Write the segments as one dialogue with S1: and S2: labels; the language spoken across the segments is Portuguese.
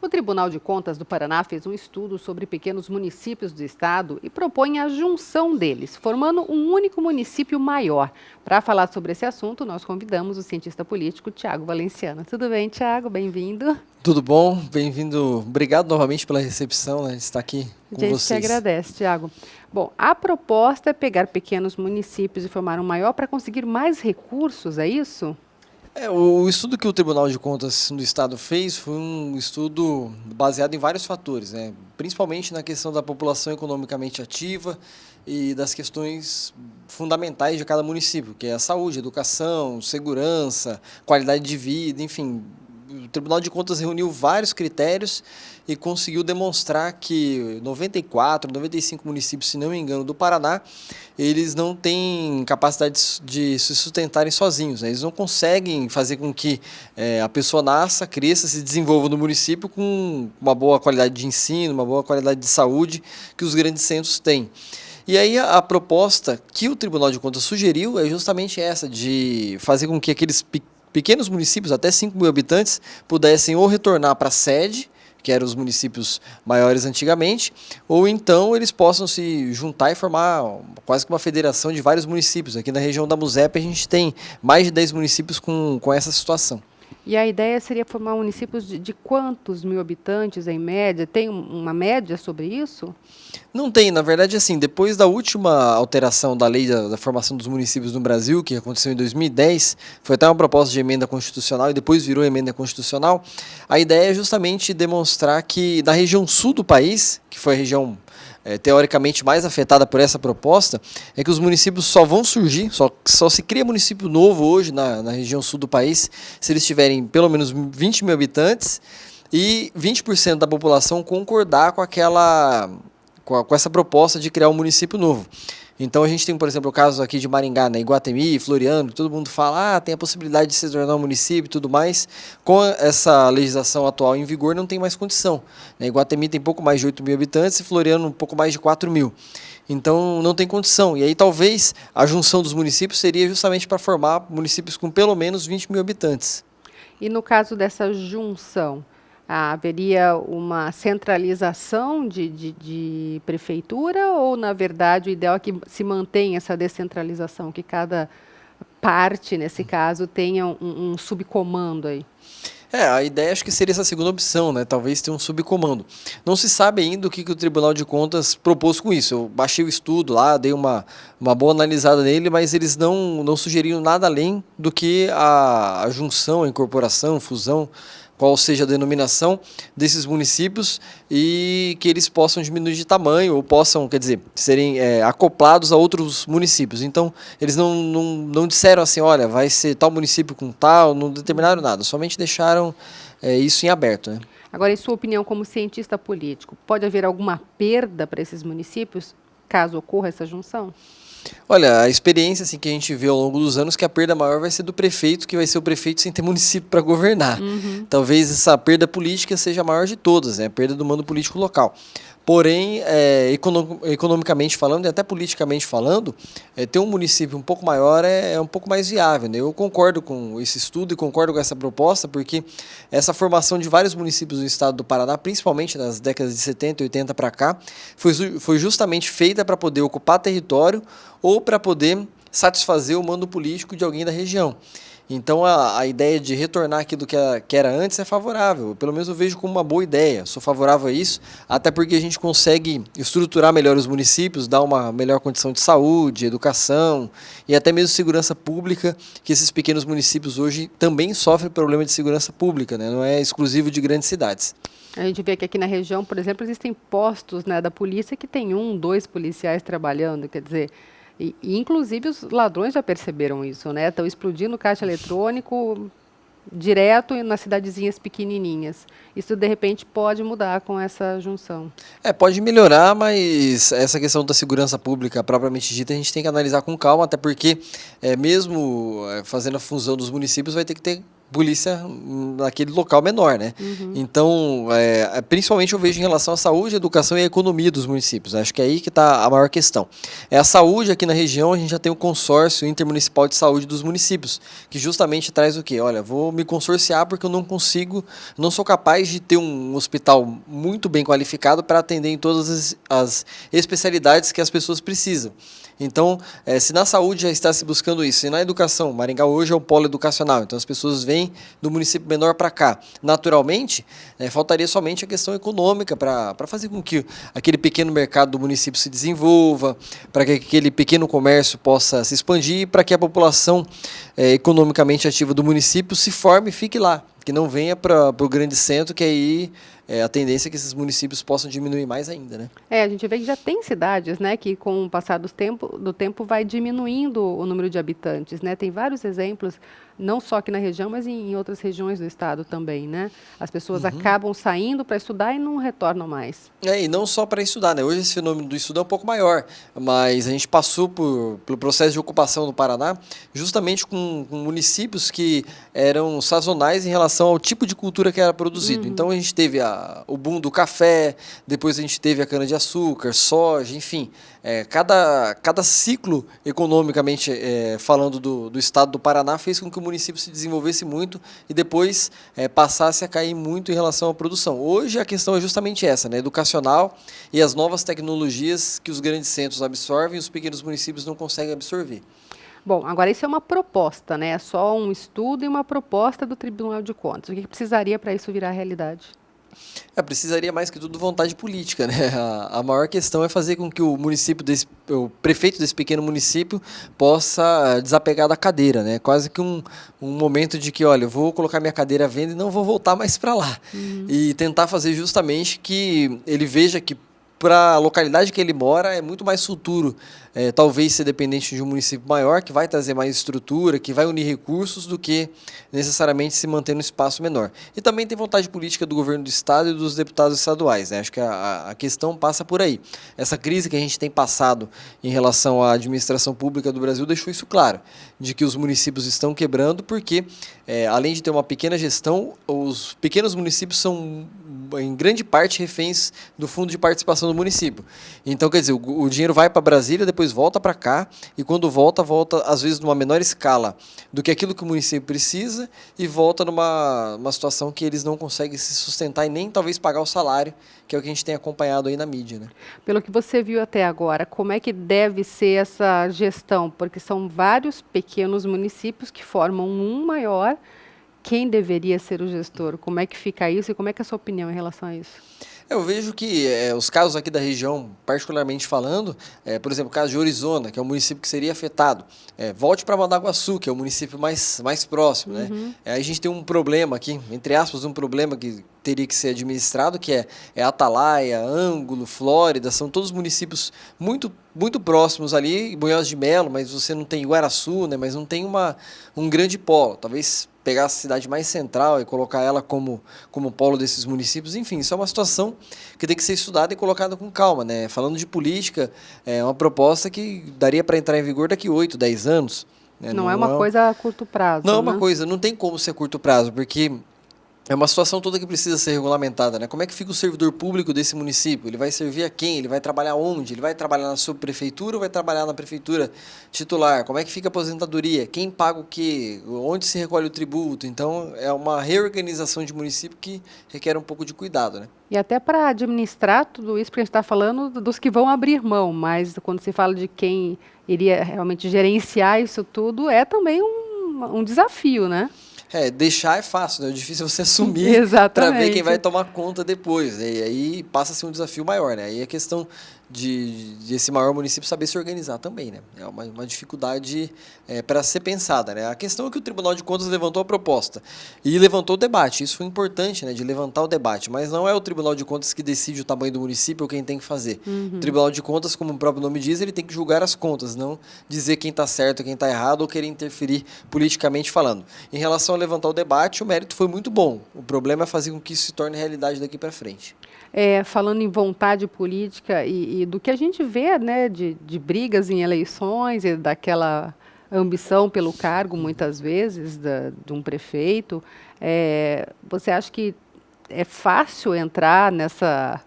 S1: O Tribunal de Contas do Paraná fez um estudo sobre pequenos municípios do estado e propõe a junção deles, formando um único município maior. Para falar sobre esse assunto, nós convidamos o cientista político Tiago Valenciano. Tudo bem, Tiago? Bem-vindo.
S2: Tudo bom? Bem-vindo. Obrigado novamente pela recepção, de estar aqui
S1: A
S2: com
S1: gente que
S2: vocês.
S1: agradece, Tiago. Bom, a proposta é pegar pequenos municípios e formar um maior para conseguir mais recursos, é isso?
S2: O estudo que o Tribunal de Contas do Estado fez foi um estudo baseado em vários fatores, principalmente na questão da população economicamente ativa e das questões fundamentais de cada município, que é a saúde, educação, segurança, qualidade de vida, enfim. O Tribunal de Contas reuniu vários critérios e conseguiu demonstrar que 94, 95 municípios, se não me engano, do Paraná, eles não têm capacidade de se sustentarem sozinhos. Eles não conseguem fazer com que a pessoa nasça, cresça, se desenvolva no município com uma boa qualidade de ensino, uma boa qualidade de saúde que os grandes centros têm. E aí a proposta que o Tribunal de Contas sugeriu é justamente essa, de fazer com que aqueles pequenos municípios, até 5 mil habitantes, pudessem ou retornar para a sede, que eram os municípios maiores antigamente, ou então eles possam se juntar e formar quase que uma federação de vários municípios. Aqui na região da Musepe a gente tem mais de 10 municípios com essa situação.
S1: E a ideia seria formar municípios de quantos mil habitantes, em média? Tem uma média sobre isso?
S2: Não tem, na verdade, assim, depois da última alteração da lei da formação dos municípios no Brasil, que aconteceu em 2010, foi até uma proposta de emenda constitucional e depois virou emenda constitucional, a ideia é justamente demonstrar que na região sul do país, que foi a região teoricamente mais afetada por essa proposta, é que os municípios só vão surgir, só se cria município novo hoje na região sul do país, se eles tiverem pelo menos 20 mil habitantes e 20% da população concordar com essa proposta de criar um município novo. Então a gente tem, por exemplo, o caso aqui de Maringá, Iguatemi, Floriano, todo mundo fala, tem a possibilidade de se tornar um município e tudo mais. Com essa legislação atual em vigor não tem mais condição. Iguatemi tem pouco mais de 8 mil habitantes e Floriano um pouco mais de 4 mil. Então não tem condição. E aí talvez a junção dos municípios seria justamente para formar municípios com pelo menos 20 mil habitantes.
S1: E no caso dessa junção, haveria uma centralização de prefeitura ou, na verdade, o ideal é que se mantenha essa descentralização, que cada parte, nesse caso, tenha um subcomando aí?
S2: A ideia acho que seria essa segunda opção, talvez ter um subcomando. Não se sabe ainda o que o Tribunal de Contas propôs com isso. Eu baixei o estudo lá, dei uma boa analisada nele, mas eles não sugeriram nada além do que a junção, a incorporação, fusão, qual seja a denominação desses municípios e que eles possam diminuir de tamanho ou possam, quer dizer, serem acoplados a outros municípios. Então, eles não disseram assim, olha, vai ser tal município com tal, não determinaram nada, somente deixaram isso em aberto.
S1: Agora, em sua opinião, como cientista político, pode haver alguma perda para esses municípios, caso ocorra essa junção?
S2: Olha, a experiência assim, que a gente vê ao longo dos anos, que a perda maior vai ser do prefeito, que vai ser o prefeito sem ter município para governar. Talvez essa perda política seja a maior de todas, a perda do mando político local. Porém, economicamente falando e até politicamente falando, ter um município um pouco maior é um pouco mais viável. Eu concordo com esse estudo e concordo com essa proposta, porque essa formação de vários municípios do estado do Paraná, principalmente nas décadas de 70 e 80 para cá, foi justamente feita para poder ocupar território ou para poder satisfazer o mando político de alguém da região. Então a ideia de retornar aquilo que era antes é favorável, pelo menos eu vejo como uma boa ideia, sou favorável a isso, até porque a gente consegue estruturar melhor os municípios, dar uma melhor condição de saúde, educação e até mesmo segurança pública, que esses pequenos municípios hoje também sofrem problema de segurança pública, não é exclusivo de grandes cidades.
S1: A gente vê que aqui na região, por exemplo, existem postos da polícia que tem 1, 2 policiais trabalhando, quer dizer... E, inclusive, os ladrões já perceberam isso, estão explodindo caixa eletrônico direto nas cidadezinhas pequenininhas. Isso, de repente, pode mudar com essa junção.
S2: Pode melhorar, mas essa questão da segurança pública propriamente dita, a gente tem que analisar com calma, até porque, mesmo fazendo a fusão dos municípios, vai ter que ter polícia naquele local menor, né? Então, principalmente eu vejo em relação à saúde, educação e à economia dos municípios. Acho que é aí que está a maior questão. É a saúde aqui na região, a gente já tem o consórcio intermunicipal de saúde dos municípios, que justamente traz o quê? Olha, vou me consorciar porque eu não sou capaz de ter um hospital muito bem qualificado para atender em todas as especialidades que as pessoas precisam. Então, se na saúde já está se buscando isso, e na educação, Maringá hoje é um polo educacional, então as pessoas vêm do município menor para cá. Naturalmente, faltaria somente a questão econômica para fazer com que aquele pequeno mercado do município se desenvolva, para que aquele pequeno comércio possa se expandir, para que a população economicamente ativa do município se forme e fique lá, que não venha para o grande centro, que aí a tendência é que esses municípios possam diminuir mais ainda, né?
S1: A gente vê que já tem cidades, né, que com o passar do tempo vai diminuindo o número de habitantes, né? Tem vários exemplos, não só aqui na região, mas em outras regiões do estado também, né? As pessoas acabam saindo para estudar e não retornam mais.
S2: E não só para estudar, né? Hoje esse fenômeno do estudo é um pouco maior, mas a gente passou pelo processo de ocupação do Paraná justamente com municípios que eram sazonais em relação ao tipo de cultura que era produzido. Então a gente teve o boom do café, depois a gente teve a cana-de-açúcar, soja, enfim. Cada ciclo, economicamente falando do estado do Paraná, fez com que o município se desenvolvesse muito e depois passasse a cair muito em relação à produção. Hoje a questão é justamente essa, né? Educacional e as novas tecnologias que os grandes centros absorvem e os pequenos municípios não conseguem absorver.
S1: Bom, agora isso é uma proposta, né? É só um estudo e uma proposta do Tribunal de Contas. O que precisaria para isso virar realidade?
S2: Precisaria mais que tudo vontade política, né? A maior questão é fazer com que o prefeito desse pequeno município possa desapegar da cadeira, né? Quase que um momento de que, olha, eu vou colocar minha cadeira à venda e não vou voltar mais para lá. E tentar fazer justamente que ele veja que para a localidade que ele mora é muito mais futuro, talvez ser dependente de um município maior, que vai trazer mais estrutura, que vai unir recursos, do que necessariamente se manter no espaço menor. E também tem vontade política do governo do estado e dos deputados estaduais, né? Acho que a questão passa por aí. Essa crise que a gente tem passado em relação à administração pública do Brasil deixou isso claro, de que os municípios estão quebrando porque, além de ter uma pequena gestão, os pequenos municípios são em grande parte reféns do fundo de participação do município. Então, quer dizer, o dinheiro vai para Brasília, depois volta para cá, e quando volta às vezes numa menor escala do que aquilo que o município precisa, e volta numa situação que eles não conseguem se sustentar e nem talvez pagar o salário, que é o que a gente tem acompanhado aí na mídia, né?
S1: Pelo que você viu até agora, como é que deve ser essa gestão? Porque são vários pequenos municípios que formam um maior. Quem deveria ser o gestor? Como é que fica isso e como é que é a sua opinião em relação a isso?
S2: Eu vejo que os casos aqui da região, particularmente falando, por exemplo, o caso de Orizona, que é um município que seria afetado, volte para Mandaguaçu, que é o município mais próximo, né? Aí a gente tem um problema aqui, entre aspas, um problema que teria que ser administrado, que é Atalaia, Ângulo, Flórida, são todos municípios muito, muito próximos ali, Bunhós de Melo, mas você não tem Guaraçu, né? Mas não tem um grande polo, talvez pegar a cidade mais central e colocar ela como polo desses municípios. Enfim, isso é uma situação que tem que ser estudada e colocada com calma, né? Falando de política, é uma proposta que daria para entrar em vigor daqui 8, 10 anos. Né?
S1: Não é uma coisa a curto prazo,
S2: Não é
S1: né?
S2: uma coisa, não tem como ser a curto prazo, porque é uma situação toda que precisa ser regulamentada, né? Como é que fica o servidor público desse município? Ele vai servir a quem? Ele vai trabalhar onde? Ele vai trabalhar na subprefeitura ou vai trabalhar na prefeitura titular? Como é que fica a aposentadoria? Quem paga o quê? Onde se recolhe o tributo? Então, é uma reorganização de município que requer um pouco de cuidado, né?
S1: E até para administrar tudo isso, porque a gente está falando dos que vão abrir mão, mas quando se fala de quem iria realmente gerenciar isso tudo, é também um desafio, né?
S2: Deixar é fácil, né? O difícil é você assumir para ver quem vai tomar conta depois. Né? E aí passa a ser um desafio maior, né? Aí é questão de esse maior município saber se organizar também, né? É uma dificuldade para ser pensada, né? A questão é que o Tribunal de Contas levantou a proposta e levantou o debate. Isso foi importante, né? De levantar o debate. Mas não é o Tribunal de Contas que decide o tamanho do município ou quem tem que fazer. O Tribunal de Contas, como o próprio nome diz, ele tem que julgar as contas, não dizer quem está certo, quem está errado ou querer interferir politicamente falando. Em relação a levantar o debate, o mérito foi muito bom. O problema é fazer com que isso se torne realidade daqui para frente.
S1: Falando em vontade política e do que a gente vê, né, de brigas em eleições e daquela ambição pelo cargo, muitas vezes, de um prefeito. Você acha que é fácil entrar nessa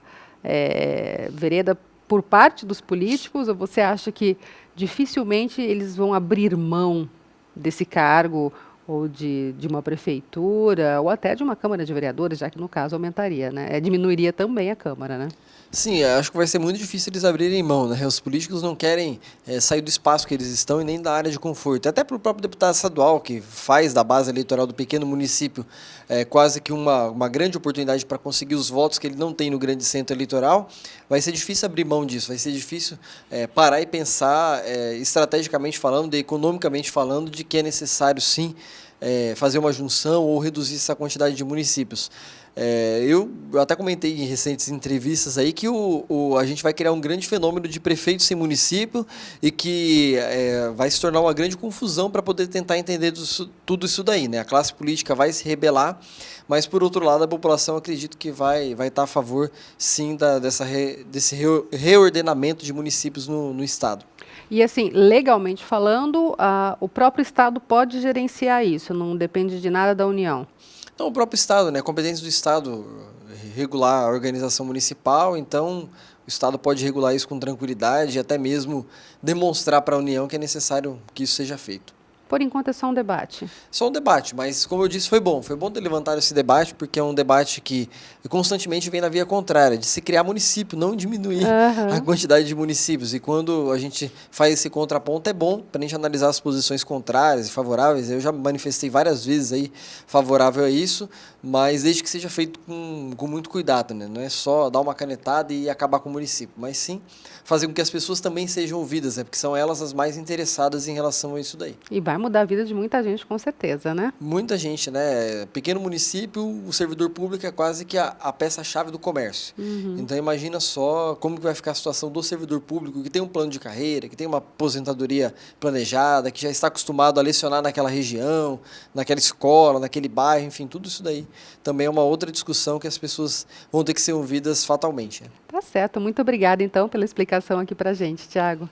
S1: vereda por parte dos políticos, ou você acha que dificilmente eles vão abrir mão desse cargo, ou de uma prefeitura, ou até de uma Câmara de Vereadores, já que no caso aumentaria, né? Diminuiria também a Câmara, né?
S2: Sim, acho que vai ser muito difícil eles abrirem mão, né? Os políticos não querem sair do espaço que eles estão e nem da área de conforto. Até para o próprio deputado estadual, que faz da base eleitoral do pequeno município quase que uma grande oportunidade para conseguir os votos que ele não tem no grande centro eleitoral, vai ser difícil abrir mão disso, vai ser difícil parar e pensar estrategicamente falando, economicamente falando, de que é necessário sim fazer uma junção ou reduzir essa quantidade de municípios. Eu até comentei em recentes entrevistas aí que a gente vai criar um grande fenômeno de prefeito sem município e que vai se tornar uma grande confusão para poder tentar entender tudo isso daí, né? A classe política vai se rebelar, mas por outro lado a população acredito que vai estar a favor sim desse reordenamento de municípios no estado.
S1: E assim, legalmente falando, o próprio Estado pode gerenciar isso, não depende de nada da União.
S2: Então, o próprio Estado, né? A competência do Estado regular a organização municipal, então o Estado pode regular isso com tranquilidade e até mesmo demonstrar para a União que é necessário que isso seja feito.
S1: Por enquanto é só um debate.
S2: Só um debate, mas como eu disse, foi bom ter levantado esse debate, porque é um debate que constantemente vem na via contrária, de se criar município, não diminuir a quantidade de municípios. E quando a gente faz esse contraponto, é bom para a gente analisar as posições contrárias e favoráveis. Eu já me manifestei várias vezes aí favorável a isso, mas desde que seja feito com muito cuidado, né? Não é só dar uma canetada e acabar com o município, mas sim fazer com que as pessoas também sejam ouvidas, né? Porque são elas as mais interessadas em relação a isso daí.
S1: E vai mudar a vida de muita gente, com certeza, né?
S2: Muita gente, né? Pequeno município, o servidor público é quase que a peça-chave do comércio. Então imagina só como que vai ficar a situação do servidor público que tem um plano de carreira, que tem uma aposentadoria planejada, que já está acostumado a lecionar naquela região, naquela escola, naquele bairro, enfim, tudo isso daí também é uma outra discussão que as pessoas vão ter que ser ouvidas fatalmente, né?
S1: Tá certo. Muito obrigada, então, pela explicação aqui pra gente, Thiago.